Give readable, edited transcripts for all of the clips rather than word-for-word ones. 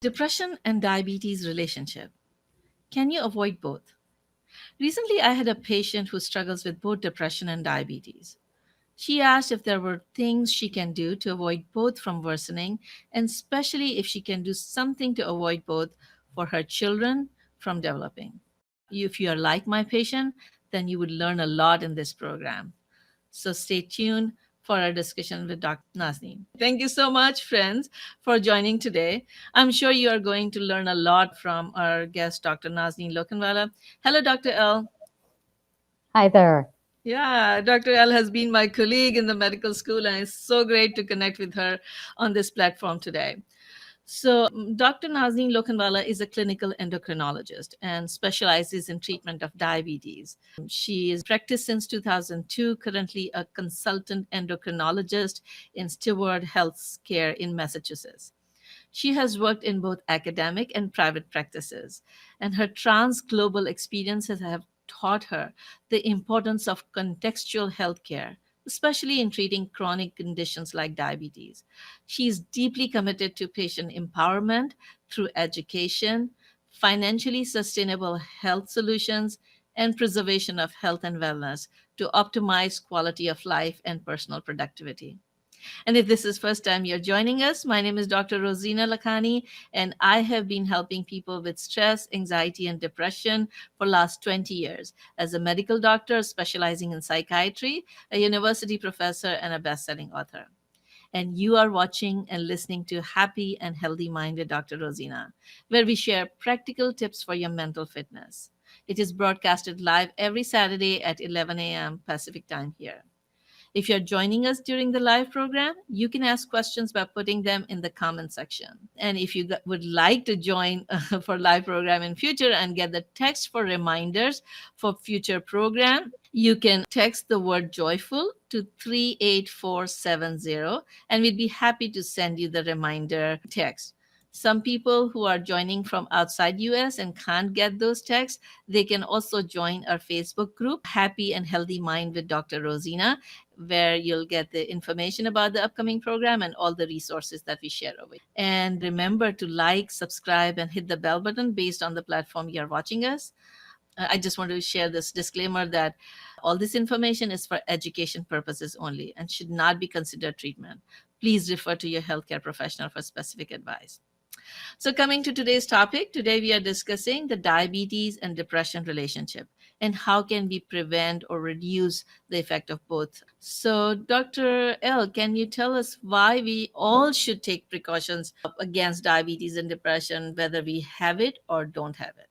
Depression and diabetes relationship. Can you avoid both? Recently, I had a patient who struggles with both depression and diabetes. She asked if there were things she can do to avoid both from worsening, and especially if she can do something to avoid both for her children from developing. If you are like my patient, then you would learn a lot in this program. So stay tuned for our discussion with Dr. Naznin. Thank you so much, friends, for joining today. I'm sure you are going to learn a lot from our guest, Dr. Naznin Lokhanwala. Hello, Dr. L. Hi there. Yeah, Dr. L has been my colleague in the medical school, and it's so great to connect with her on this platform today. So, Dr. Naznin Lokhanwala is a clinical endocrinologist and specializes in treatment of diabetes. She is practiced since 2002, currently a consultant endocrinologist in Steward Health Care in Massachusetts. She has worked in both academic and private practices, and her trans global experiences have taught her the importance of contextual healthcare, especially in treating chronic conditions like diabetes. She is deeply committed to patient empowerment through education, financially sustainable health solutions, and preservation of health and wellness to optimize quality of life and personal productivity. And if this is first time you're joining us, my name is Dr. Rozina-Happy, and I have been helping people with stress, anxiety, and depression for last 20 years as a medical doctor specializing in psychiatry, a university professor, and a best-selling author. And you are watching and listening to Happy and Healthy Mind with Dr. Rosina, where we share practical tips for your mental fitness. It is broadcasted live every Saturday at 11 a.m. Pacific time here. If you're joining us during the live program, you can ask questions by putting them in the comment section. And if you would like to join for live program in future and get the text for reminders for future program, you can text the word joyful to 38470, and we'd be happy to send you the reminder text. Some people who are joining from outside US and can't get those texts, they can also join our Facebook group, Happy and Healthy Mind with Dr. Rosina, where you'll get the information about the upcoming program and all the resources that we share over. And remember to like, subscribe, and hit the bell button based on the platform you're watching us. I just want to share this disclaimer that all this information is for education purposes only and should not be considered treatment. Please refer to your healthcare professional for specific advice. So, coming to today's topic, today we are discussing the diabetes and depression relationship and how can we prevent or reduce the effect of both. So, Dr. L, can you tell us why we all should take precautions against diabetes and depression, whether we have it or don't have it?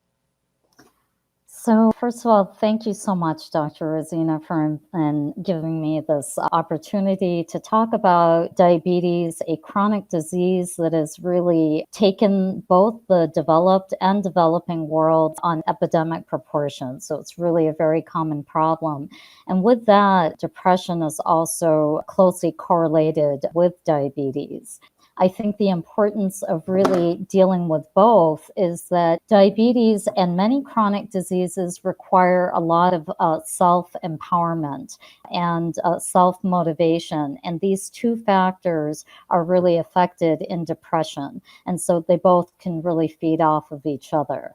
So, first of all, thank you so much, Dr. Rosina, for and giving me this opportunity to talk about diabetes, a chronic disease that has really taken both the developed and developing world on epidemic proportions. So, it's really a very common problem. And with that, depression is also closely correlated with diabetes. I think the importance of really dealing with both is that diabetes and many chronic diseases require a lot of self empowerment and self motivation. And these two factors are really affected in depression. And so they both can really feed off of each other.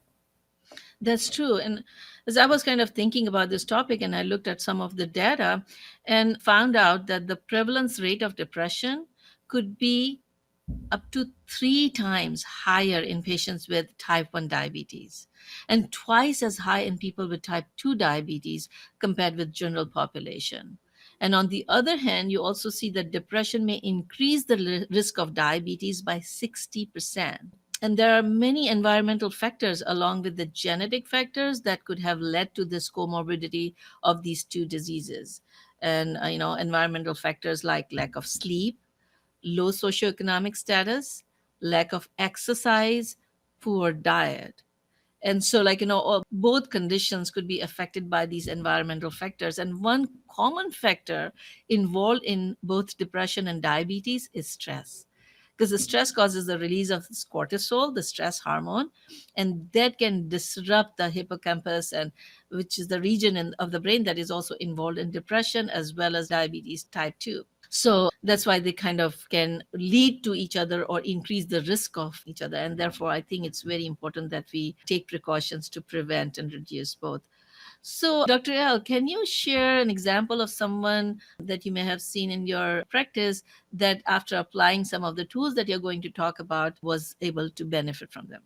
That's true. And as I was kind of thinking about this topic and I looked at some of the data and found out that the prevalence rate of depression could be up to 3 times higher in patients with type 1 diabetes and twice as high in people with type 2 diabetes compared with general population. And on the other hand, you also see that depression may increase the risk of diabetes by 60%. And there are many environmental factors along with the genetic factors that could have led to this comorbidity of these two diseases. And environmental factors like lack of sleep, low socioeconomic status, lack of exercise, poor diet. And so, both conditions could be affected by these environmental factors. And one common factor involved in both depression and diabetes is stress. Because the stress causes the release of this cortisol, the stress hormone, and that can disrupt the hippocampus, and which is the region of the brain that is also involved in depression as well as diabetes type 2. So that's why they kind of can lead to each other or increase the risk of each other. And therefore, I think it's very important that we take precautions to prevent and reduce both. So, Dr. L, can you share an example of someone that you may have seen in your practice that after applying some of the tools that you're going to talk about was able to benefit from them?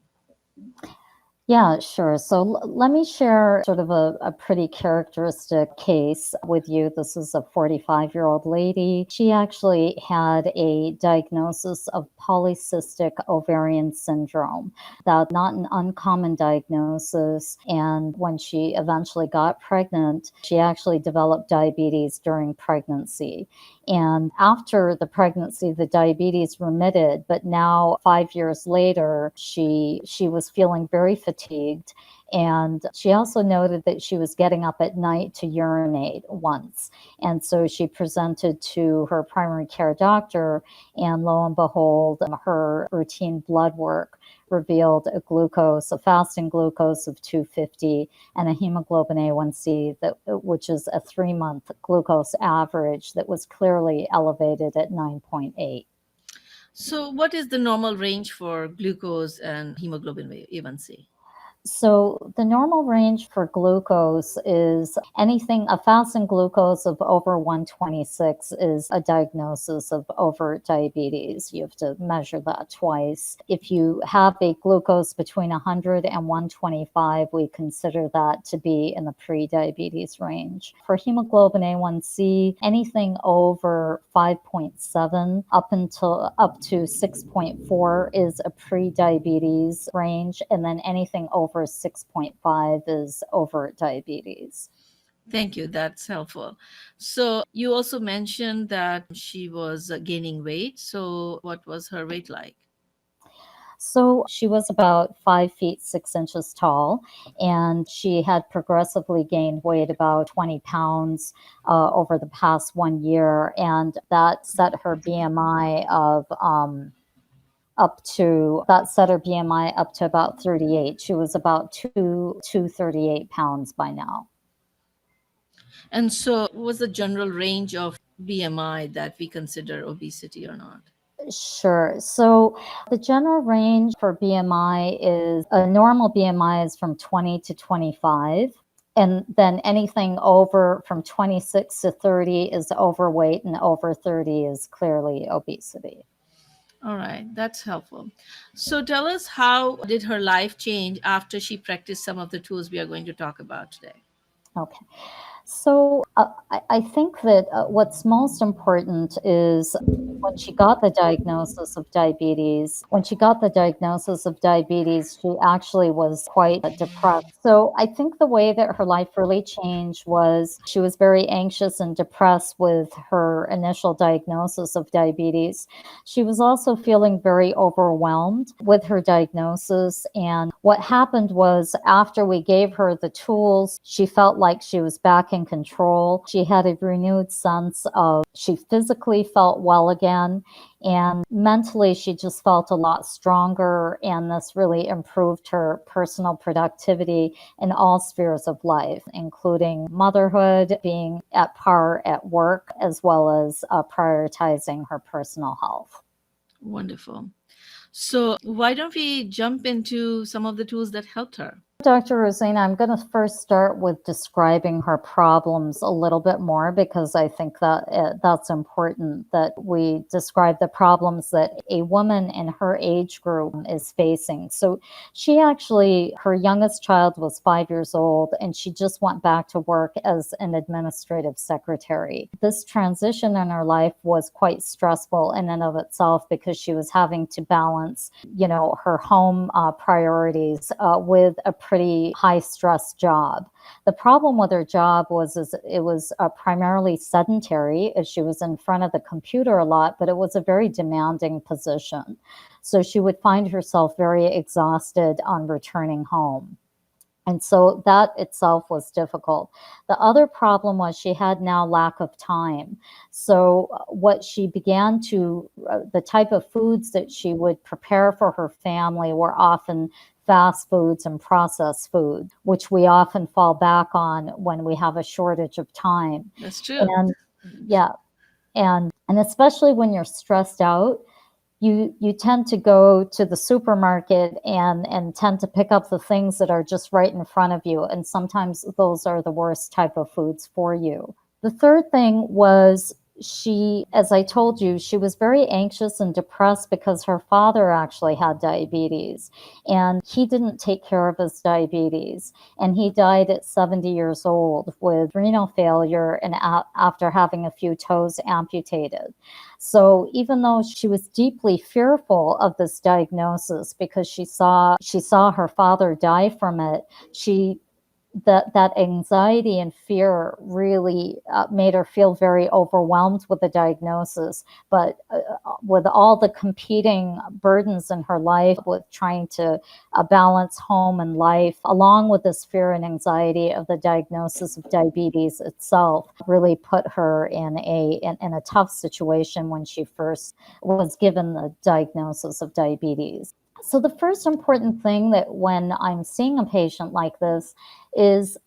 Yeah, sure. So let me share sort of a pretty characteristic case with you. This is a 45-year-old lady. She actually had a diagnosis of polycystic ovarian syndrome. That's not an uncommon diagnosis. And when she eventually got pregnant, she actually developed diabetes during pregnancy. And after the pregnancy, the diabetes remitted, but now 5 years later, she was feeling very fatigued. And she also noted that she was getting up at night to urinate once. And so she presented to her primary care doctor, and lo and behold, her routine blood work revealed a fasting glucose of 250 and a hemoglobin A1C which is a 3-month glucose average that was clearly elevated at 9.8. So, what is the normal range for glucose and hemoglobin A1C? So the normal range for glucose is anything, a fasting glucose of over 126 is a diagnosis of overt diabetes. You have to measure that twice. If you have a glucose between 100 and 125, we consider that to be in the pre-diabetes range. For hemoglobin A1C, anything over 5.7 up to 6.4 is a pre-diabetes range, and then anything over 6.5 is overt diabetes. Thank you. That's helpful. So, you also mentioned that she was gaining weight. So, what was her weight like? So she was about 5 feet 6 inches tall, and she had progressively gained weight about 20 pounds over the past 1 year, and that set her BMI up to about 38. She was about 238 pounds by now. And so, what was the general range of BMI that we consider obesity or not? Sure. So the general range for BMI is a normal BMI is from 20 to 25. And then anything over from 26 to 30 is overweight, and over 30 is clearly obesity. All right, that's helpful. So, tell us, how did her life change after she practiced some of the tools we are going to talk about today? Okay. So I think that what's most important is when she got the diagnosis of diabetes, she actually was quite depressed. So I think the way that her life really changed was she was very anxious and depressed with her initial diagnosis of diabetes. She was also feeling very overwhelmed with her diagnosis. And what happened was, after we gave her the tools, she felt like she was back in control. She had a renewed sense of, she physically felt well again. And mentally, she just felt a lot stronger. And this really improved her personal productivity in all spheres of life, including motherhood, being at par at work, as well as prioritizing her personal health. Wonderful. So, why don't we jump into some of the tools that helped her? Dr. Rozina, I'm going to first start with describing her problems a little bit more, because I think that that's important that we describe the problems that a woman in her age group is facing. So her youngest child was 5 years old, and she just went back to work as an administrative secretary. This transition in her life was quite stressful in and of itself, because she was having to balance, her home priorities with a pretty high stress job. The problem with her job was it was primarily sedentary, as she was in front of the computer a lot, but it was a very demanding position. So she would find herself very exhausted on returning home. And so that itself was difficult. The other problem was she had now lack of time. So what she began to, the type of foods that she would prepare for her family were often fast foods and processed food, which we often fall back on when we have a shortage of time. That's true. And yeah, And especially when you're stressed out, you tend to go to the supermarket and tend to pick up the things that are just right in front of you. And sometimes those are the worst type of foods for you. The third thing was she, as I told you, she was very anxious and depressed because her father actually had diabetes and he didn't take care of his diabetes. And he died at 70 years old with renal failure and after having a few toes amputated. So even though she was deeply fearful of this diagnosis because she saw her father die from it, she that anxiety and fear really made her feel very overwhelmed with the diagnosis. But with all the competing burdens in her life, with trying to balance home and life, along with this fear and anxiety of the diagnosis of diabetes itself, really put her in a tough situation when she first was given the diagnosis of diabetes. So the first important thing that when I'm seeing a patient like this is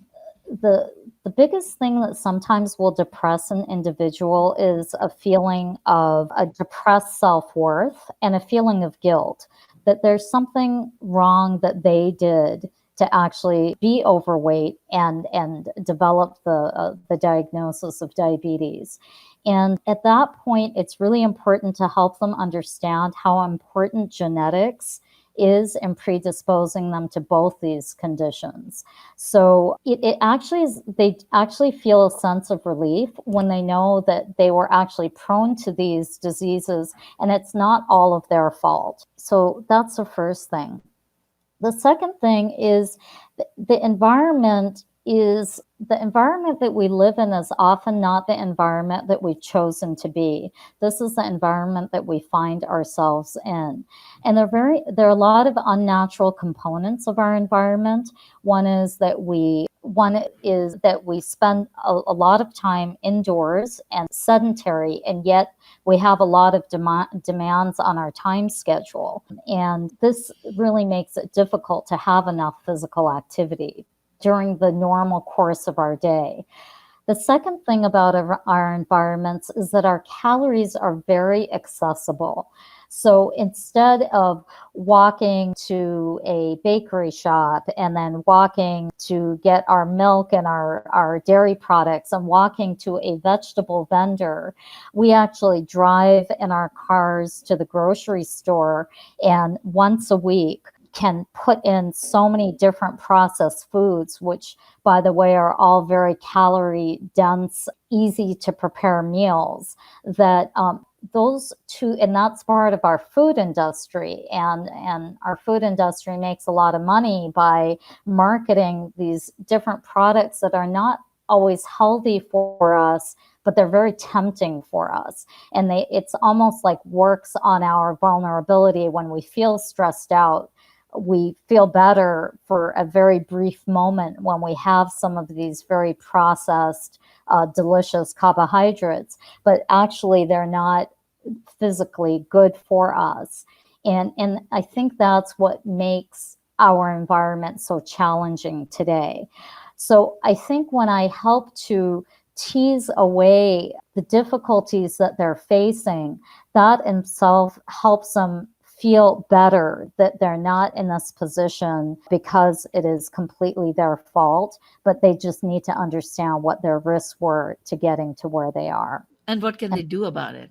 the biggest thing that sometimes will depress an individual is a feeling of a depressed self-worth and a feeling of guilt, that there's something wrong that they did to actually be overweight and develop the diagnosis of diabetes. And at that point, it's really important to help them understand how important genetics is in predisposing them to both these conditions. So it actually is, they actually feel a sense of relief when they know that they were actually prone to these diseases and it's not all of their fault. So that's the first thing. The second thing is the environment that we live in is often not the environment that we've chosen to be. This is the environment that we find ourselves in. And there are a lot of unnatural components of our environment. One is that we spend a lot of time indoors and sedentary, and yet we have a lot of demands on our time schedule. And this really makes it difficult to have enough physical activity during the normal course of our day. The second thing about our environments is that our calories are very accessible. So instead of walking to a bakery shop and then walking to get our milk and our dairy products and walking to a vegetable vendor, we actually drive in our cars to the grocery store, and once a week can put in so many different processed foods, which, by the way, are all very calorie dense, easy to prepare meals, that those two, and that's part of our food industry. And our food industry makes a lot of money by marketing these different products that are not always healthy for us, but they're very tempting for us. And it's almost like works on our vulnerability. When we feel stressed out, we feel better for a very brief moment when we have some of these very processed, delicious carbohydrates, but actually they're not physically good for us. And I think that's what makes our environment so challenging today. So I think when I help to tease away the difficulties that they're facing, that in itself helps them feel better that they're not in this position because it is completely their fault, but they just need to understand what their risks were to getting to where they are. And what can they do about it?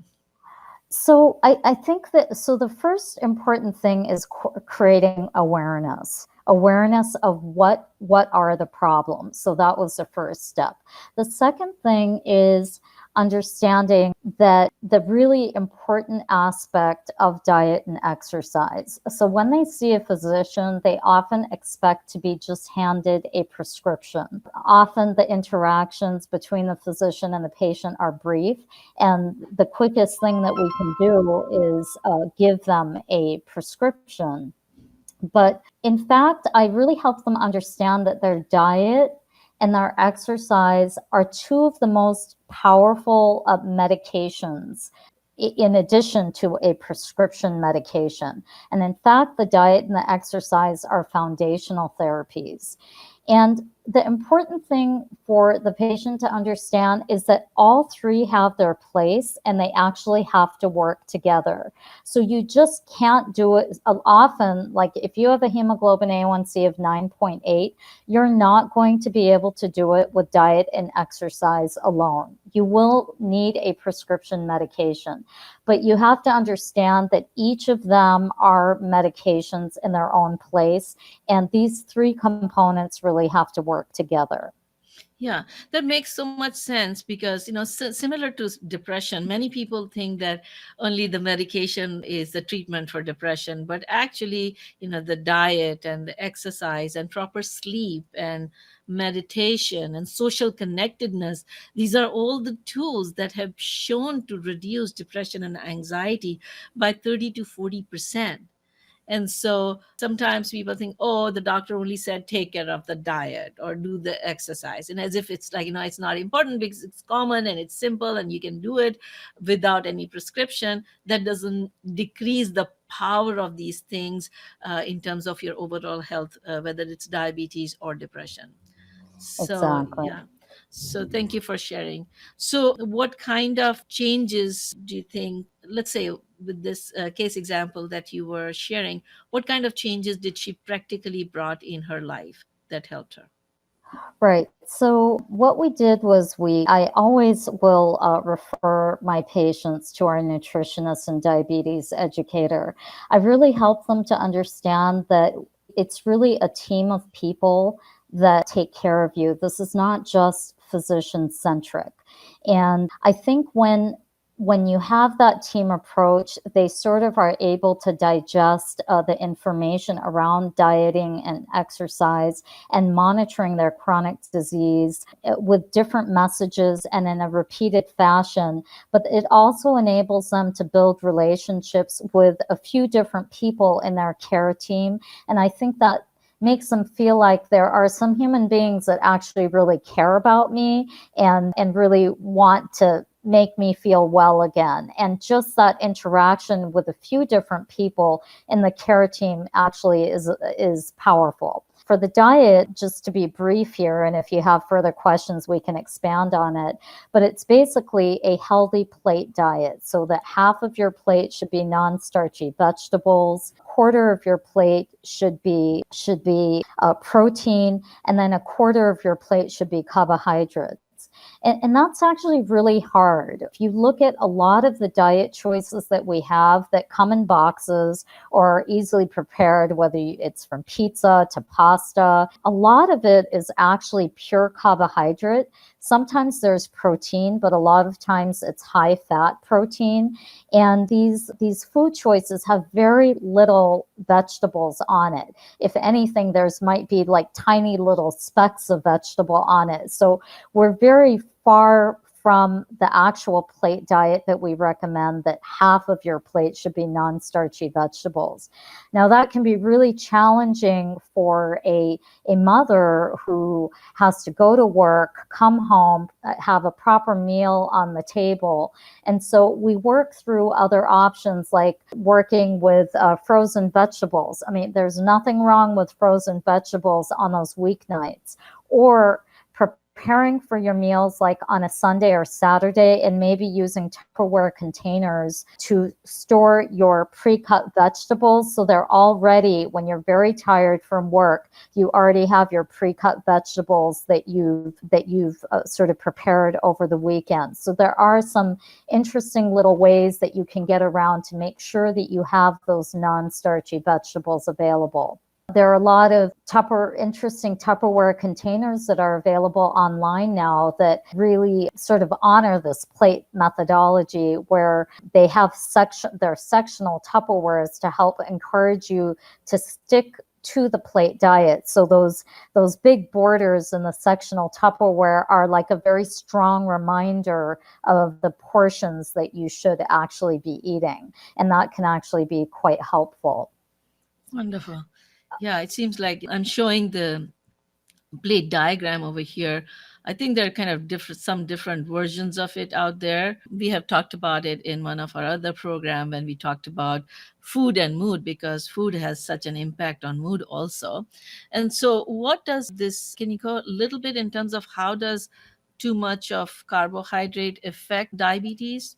So I think that, so the first important thing is creating awareness of what are the problems. So that was the first step. The second thing is understanding that the really important aspect of diet and exercise. So when they see a physician, they often expect to be just handed a prescription. Often the interactions between the physician and the patient are brief, and the quickest thing that we can do is give them a prescription. But in fact, I really help them understand that their diet and their exercise are two of the most powerful medications in addition to a prescription medication. And in fact, the diet and the exercise are foundational therapies. And the important thing for the patient to understand is that all three have their place and they actually have to work together. So you just can't do it often. Like if you have a hemoglobin A1C of 9.8, you're not going to be able to do it with diet and exercise alone. You will need a prescription medication, but you have to understand that each of them are medications in their own place, and these three components really have to work together. Yeah, that makes so much sense because, similar to depression, many people think that only the medication is the treatment for depression, but actually, the diet and the exercise and proper sleep and meditation and social connectedness, these are all the tools that have shown to reduce depression and anxiety by 30 to 40%. And so sometimes people think, oh, the doctor only said take care of the diet or do the exercise. And as if it's like, it's not important because it's common and it's simple and you can do it without any prescription. That doesn't decrease the power of these things in terms of your overall health, whether it's diabetes or depression. So, Exactly. yeah. So, thank you for sharing. So, what kind of changes do you think, let's say with this case example that you were sharing, what kind of changes did she practically brought in her life that helped her? Right. So what we did was I always will refer my patients to our nutritionist and diabetes educator. I really help them to understand that it's really a team of people that take care of you. This is not just physician centric. And I think when you have that team approach, they sort of are able to digest the information around dieting and exercise and monitoring their chronic disease with different messages and in a repeated fashion. But it also enables them to build relationships with a few different people in their care team. And I think that makes them feel like there are some human beings that actually really care about me and really want to make me feel well again. And just that interaction with a few different people in the care team actually is powerful. For the diet, just to be brief here, and if you have further questions, we can expand on it. But it's basically a healthy plate diet, so that half of your plate should be non-starchy vegetables, quarter of your plate should be protein, and then a quarter of your plate should be carbohydrates. And that's actually really hard. If you look at a lot of the diet choices that we have that come in boxes or are easily prepared, whether it's from pizza to pasta, a lot of it is actually pure carbohydrate. Sometimes there's protein, but a lot of times it's high fat protein. And these food choices have very little vegetables on it. If anything, there's might be like tiny little specks of vegetable on it. So we're very far from the actual plate diet that we recommend, that half of your plate should be non-starchy vegetables. Now that can be really challenging for a mother who has to go to work, come home, have a proper meal on the table. And so we work through other options like working with frozen vegetables. I mean, there's nothing wrong with frozen vegetables on those weeknights, or preparing for your meals like on a Sunday or Saturday and maybe using Tupperware containers to store your pre-cut vegetables so they're all ready when you're very tired from work. You already have your pre-cut vegetables that you've sort of prepared over the weekend. So there are some interesting little ways that you can get around to make sure that you have those non-starchy vegetables available. There are a lot of interesting Tupperware containers that are available online now that really sort of honor this plate methodology, where they have their sectional Tupperwares to help encourage you to stick to the plate diet. So those big borders in the sectional Tupperware are like a very strong reminder of the portions that you should actually be eating. And that can actually be quite helpful. Wonderful. Yeah, it seems like I'm showing the plate diagram over here. I think there are kind of some different versions of it out there. We have talked about it in one of our other program when we talked about food and mood, because food has such an impact on mood also. And so what does this, can you go a little bit in terms of how does too much of carbohydrate affect diabetes?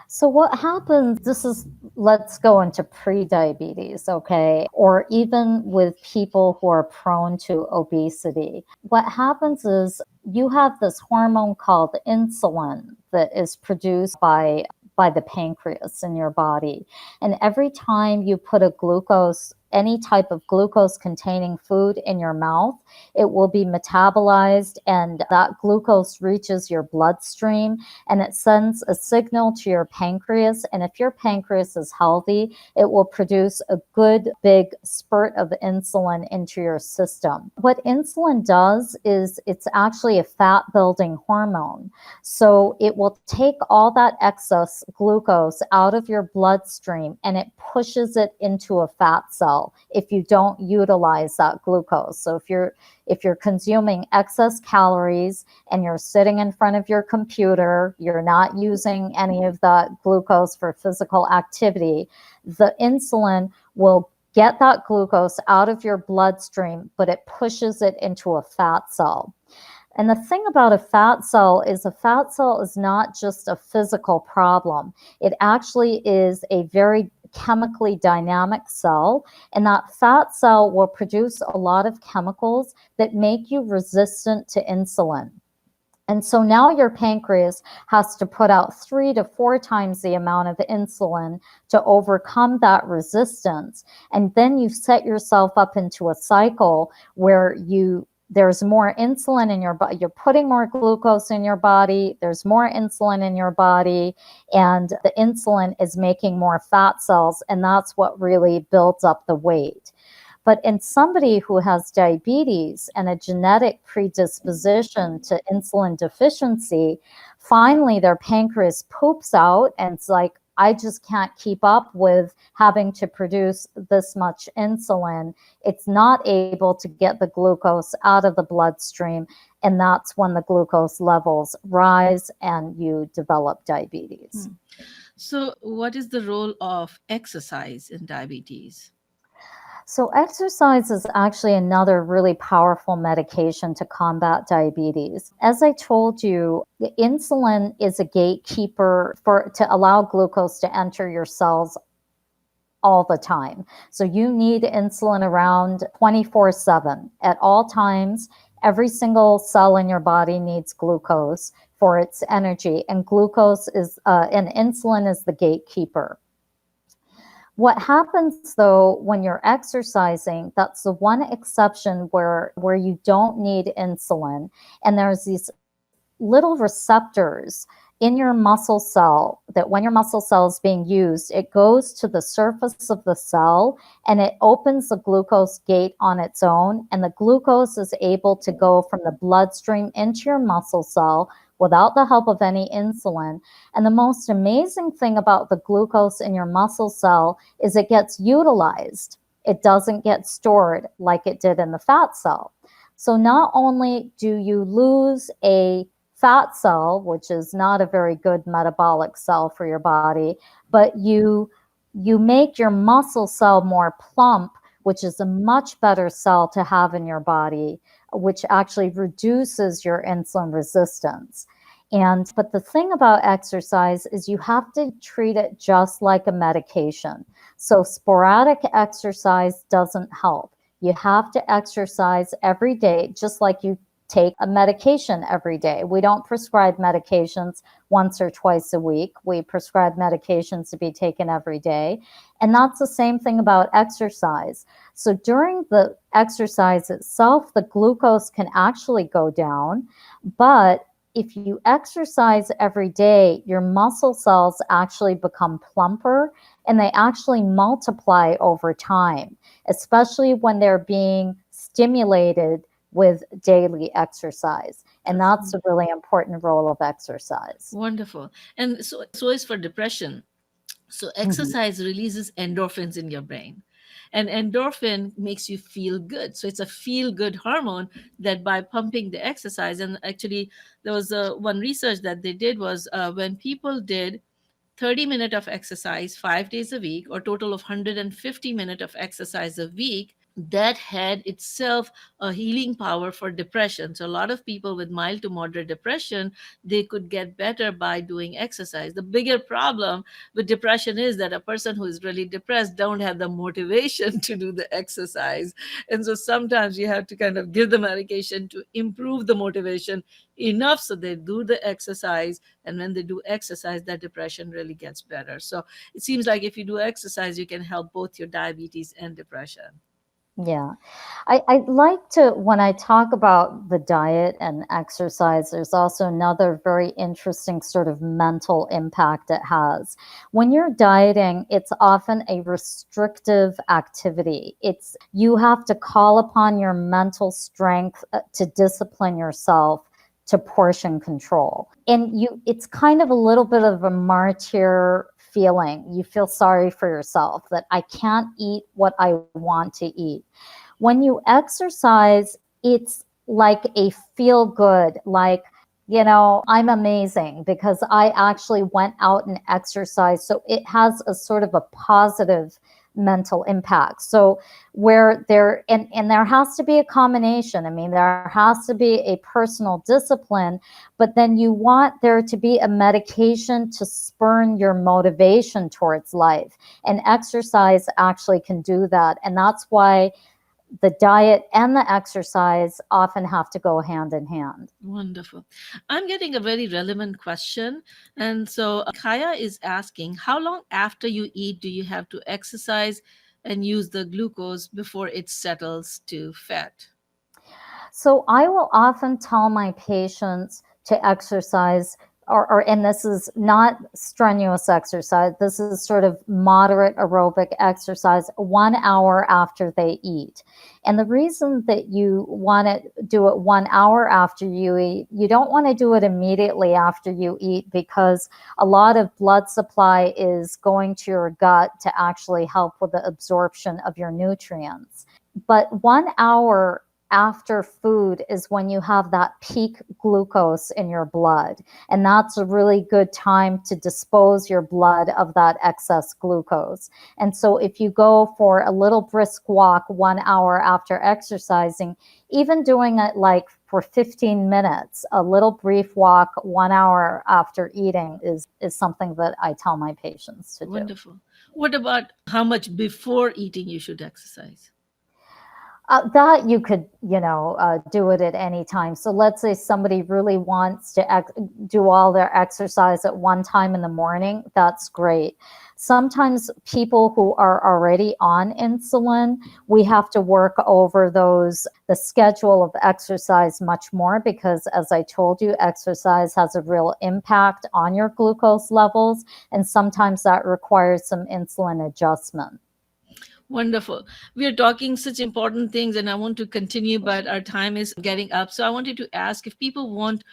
So, what happens, this is, let's go into pre-diabetes, okay, or even with people who are prone to obesity. What happens is you have this hormone called insulin that is produced by the pancreas in your body. And every time you put a glucose, any type of glucose containing food in your mouth, it will be metabolized, and that glucose reaches your bloodstream and it sends a signal to your pancreas. And if your pancreas is healthy, it will produce a good big spurt of insulin into your system. What insulin does is it's actually a fat building hormone. So it will take all that excess glucose out of your bloodstream and it pushes it into a fat cell if you don't utilize that glucose. So if you're consuming excess calories and you're sitting in front of your computer, you're not using any of that glucose for physical activity, the insulin will get that glucose out of your bloodstream, but it pushes it into a fat cell. And the thing about a fat cell is not just a physical problem. It actually is a very chemically dynamic cell. And that fat cell will produce a lot of chemicals that make you resistant to insulin. And so now your pancreas has to put out 3 to 4 times the amount of insulin to overcome that resistance. And then you set yourself up into a cycle where there's more insulin in your body, you're putting more glucose in your body, there's more insulin in your body, and the insulin is making more fat cells, and that's what really builds up the weight. But in somebody who has diabetes and a genetic predisposition to insulin deficiency, finally their pancreas poops out and it's like, I just can't keep up with having to produce this much insulin. It's not able to get the glucose out of the bloodstream. And that's when the glucose levels rise and you develop diabetes. So, what is the role of exercise in diabetes? So, exercise is actually another really powerful medication to combat diabetes. As I told you, the insulin is a gatekeeper to allow glucose to enter your cells all the time. So, you need insulin around 24/7 at all times. Every single cell in your body needs glucose for its energy, and insulin is the gatekeeper. What happens though when you're exercising, that's the one exception where you don't need insulin. And there's these little receptors in your muscle cell that when your muscle cell is being used, it goes to the surface of the cell and it opens the glucose gate on its own. And the glucose is able to go from the bloodstream into your muscle cell without the help of any insulin. And the most amazing thing about the glucose in your muscle cell is it gets utilized. It doesn't get stored like it did in the fat cell. So not only do you lose a fat cell, which is not a very good metabolic cell for your body, but you make your muscle cell more plump, which is a much better cell to have in your body, which actually reduces your insulin resistance. But the thing about exercise is you have to treat it just like a medication. So sporadic exercise doesn't help. You have to exercise every day, just like you take a medication every day. We don't prescribe medications once or twice a week. We prescribe medications to be taken every day. And that's the same thing about exercise. So during the exercise itself, the glucose can actually go down. But if you exercise every day, your muscle cells actually become plumper and they actually multiply over time, especially when they're being stimulated with daily exercise. And that's a really important role of exercise. Wonderful. And so is for depression. So Mhm. exercise releases endorphins in your brain. And endorphin makes you feel good. So it's a feel good hormone that by pumping the exercise, and actually there was one research that they did was when people did 30 minutes of exercise 5 days a week, or total of 150 minutes of exercise a week, that had itself a healing power for depression. So a lot of people with mild to moderate depression, they could get better by doing exercise. The bigger problem with depression is that a person who is really depressed don't have the motivation to do the exercise. And so sometimes you have to kind of give the medication to improve the motivation enough so they do the exercise, and when they do exercise, that depression really gets better. So it seems like if you do exercise, you can help both your diabetes and depression. Yeah. I'd like to, when I talk about the diet and exercise, there's also another very interesting sort of mental impact it has. When you're dieting, it's often a restrictive activity. It's, you have to call upon your mental strength to discipline yourself to portion control. And you, it's kind of a little bit of a martyr feeling. You feel sorry for yourself that I can't eat what I want to eat. When you exercise, it's like a feel good, like, you know, I'm amazing because I actually went out and exercised. So it has a sort of a positive mental impact. So where there, and there has to be a combination. I mean, there has to be a personal discipline, but then you want there to be a medication to spurn your motivation towards life. And exercise actually can do that. And that's why the diet and the exercise often have to go hand in hand. Wonderful. I'm getting a very relevant question. And so Kaya is asking, how long after you eat do you have to exercise and use the glucose before it settles to fat? So I will often tell my patients to exercise, and this is not strenuous exercise, this is sort of moderate aerobic exercise 1 hour after they eat. And the reason that you want to do it 1 hour after you eat, you don't want to do it immediately after you eat because a lot of blood supply is going to your gut to actually help with the absorption of your nutrients. But 1 hour after food is when you have that peak glucose in your blood. And that's a really good time to dispose your blood of that excess glucose. And so if you go for a little brisk walk 1 hour after exercising, even doing it like for 15 minutes, a little brief walk 1 hour after eating is something that I tell my patients to do. Wonderful. What about how much before eating you should exercise? That you could, do it at any time. So let's say somebody really wants to do all their exercise at one time in the morning. That's great. Sometimes people who are already on insulin, we have to work over the schedule of exercise much more because, as I told you, exercise has a real impact on your glucose levels. And sometimes that requires some insulin adjustment. Wonderful. We are talking such important things, and I want to continue, but our time is getting up. So I wanted to ask if people want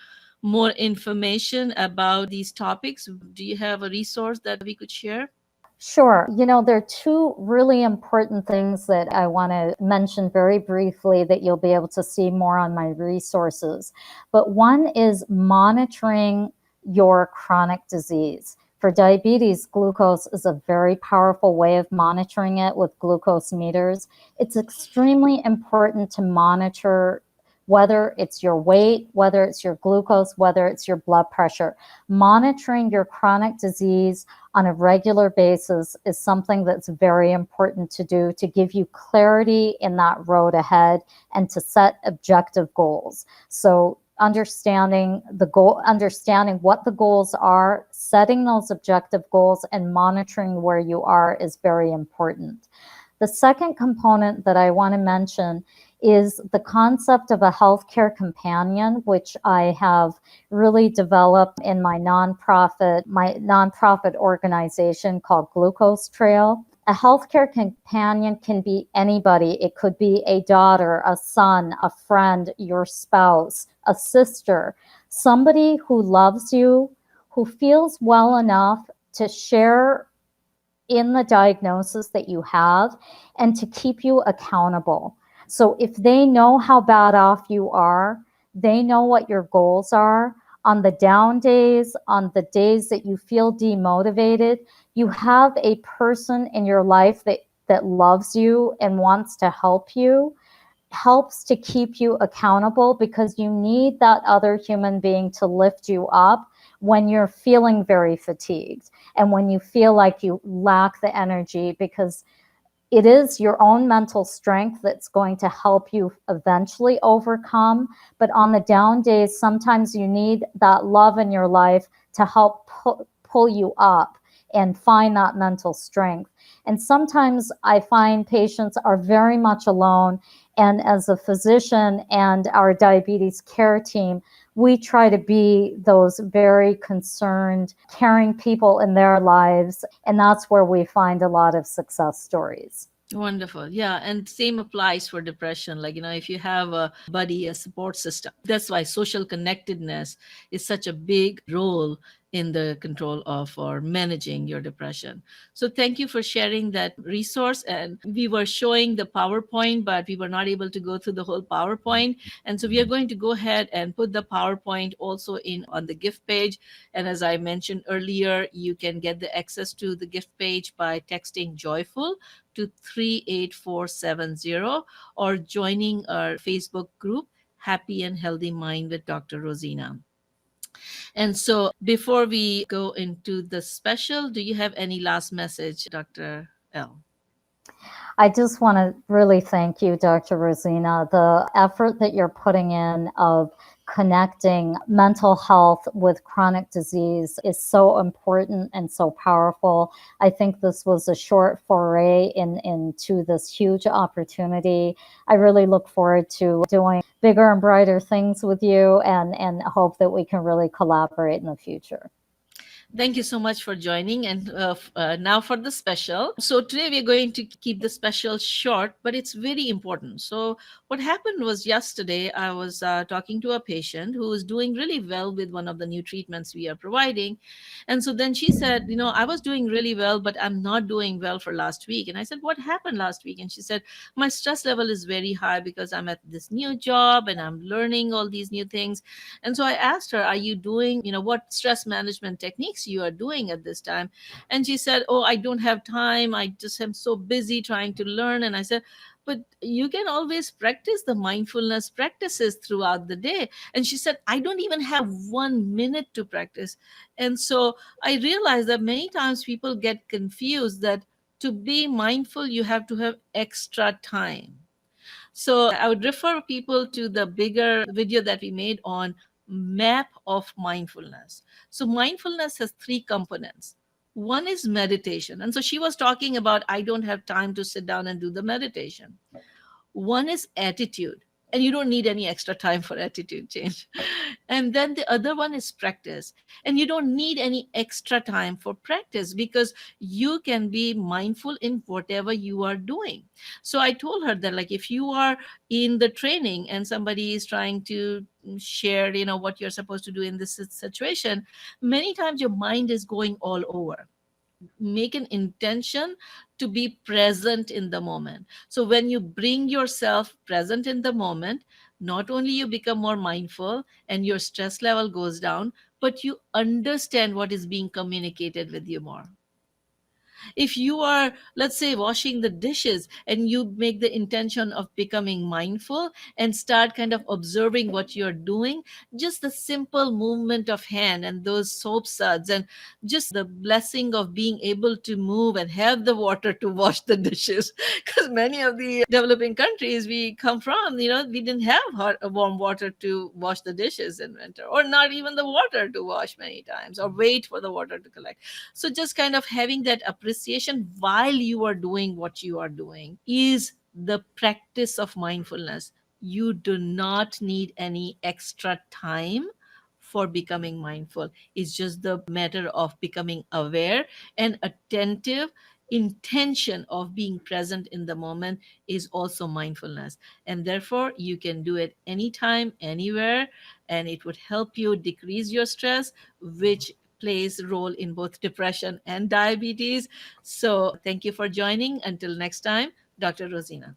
more information about these topics, do you have a resource that we could share? Sure. There are two really important things that I want to mention very briefly that you'll be able to see more on my resources. But one is monitoring your chronic disease. For diabetes, glucose is a very powerful way of monitoring it with glucose meters. It's extremely important to monitor whether it's your weight, whether it's your glucose, whether it's your blood pressure. Monitoring your chronic disease on a regular basis is something that's very important to do to give you clarity in that road ahead and to set objective goals. So understanding what the goals are, setting those objective goals, and monitoring where you are is very important. The second component that I want to mention is the concept of a healthcare companion, which I have really developed in my nonprofit organization called Glucose Trail. A healthcare companion can be anybody. It could be a daughter, a son, a friend, your spouse, a sister, somebody who loves you, who feels well enough to share in the diagnosis that you have and to keep you accountable. So if they know how bad off you are, they know what your goals are. On the down days, on the days that you feel demotivated, you have a person in your life that loves you and wants to help you, helps to keep you accountable, because you need that other human being to lift you up when you're feeling very fatigued and when you feel like you lack the energy, because it is your own mental strength that's going to help you eventually overcome. But on the down days, sometimes you need that love in your life to help pull you up and find that mental strength. And sometimes I find patients are very much alone. And as a physician and our diabetes care team, we try to be those very concerned, caring people in their lives. And that's where we find a lot of success stories. Wonderful. Yeah. And same applies for depression. Like, if you have a buddy, a support system, that's why social connectedness is such a big role in the control of or managing your depression. So thank you for sharing that resource. And we were showing the PowerPoint, but we were not able to go through the whole PowerPoint. And so we are going to go ahead and put the PowerPoint also in on the gift page. And as I mentioned earlier, you can get the access to the gift page by texting joyful to 38470 or joining our Facebook group, Happy and Healthy Mind with Dr. Rosina. And so before we go into the special, do you have any last message, Dr. L? I just want to really thank you, Dr. Rosina. The effort that you're putting in of connecting mental health with chronic disease is so important and so powerful. I think this was a short foray into this huge opportunity. I really look forward to doing bigger and brighter things with you, and hope that we can really collaborate in the future. Thank you so much for joining. And now for the special. So, today we're going to keep the special short, but it's very important. So, what happened was yesterday I was talking to a patient who was doing really well with one of the new treatments we are providing. And so then she said, I was doing really well, but I'm not doing well for last week. And I said, what happened last week? And she said, my stress level is very high because I'm at this new job and I'm learning all these new things. And so I asked her, are you doing, what stress management techniques you are doing at this time? And she said, oh, I don't have time. I just am so busy trying to learn. And I said, but you can always practice the mindfulness practices throughout the day. And she said, I don't even have 1 minute to practice. And so I realized that many times people get confused that to be mindful, you have to have extra time. So I would refer people to the bigger video that we made on map of mindfulness. So mindfulness has three components. One is meditation. And so she was talking about, I don't have time to sit down and do the meditation. One is attitude, and you don't need any extra time for attitude change. And then the other one is practice, and you don't need any extra time for practice because you can be mindful in whatever you are doing. So I told her that, like, if you are in the training and somebody is trying to share, what you're supposed to do in this situation, many times your mind is going all over. Make an intention to be present in the moment. So when you bring yourself present in the moment, not only you become more mindful and your stress level goes down, but you understand what is being communicated with you more. If you are, let's say, washing the dishes and you make the intention of becoming mindful and start kind of observing what you're doing, just the simple movement of hand and those soap suds and just the blessing of being able to move and have the water to wash the dishes. Because many of the developing countries we come from, we didn't have warm water to wash the dishes in winter, or not even the water to wash many times, or wait for the water to collect. So just kind of having that appreciation while you are doing what you are doing is the practice of mindfulness. You do not need any extra time for becoming mindful. It's just the matter of becoming aware and attentive. Intention of being present in the moment is also mindfulness, and therefore you can do it anytime, anywhere, and it would help you decrease your stress, which plays a role in both depression and diabetes. So thank you for joining. Until next time, Dr. Rozina.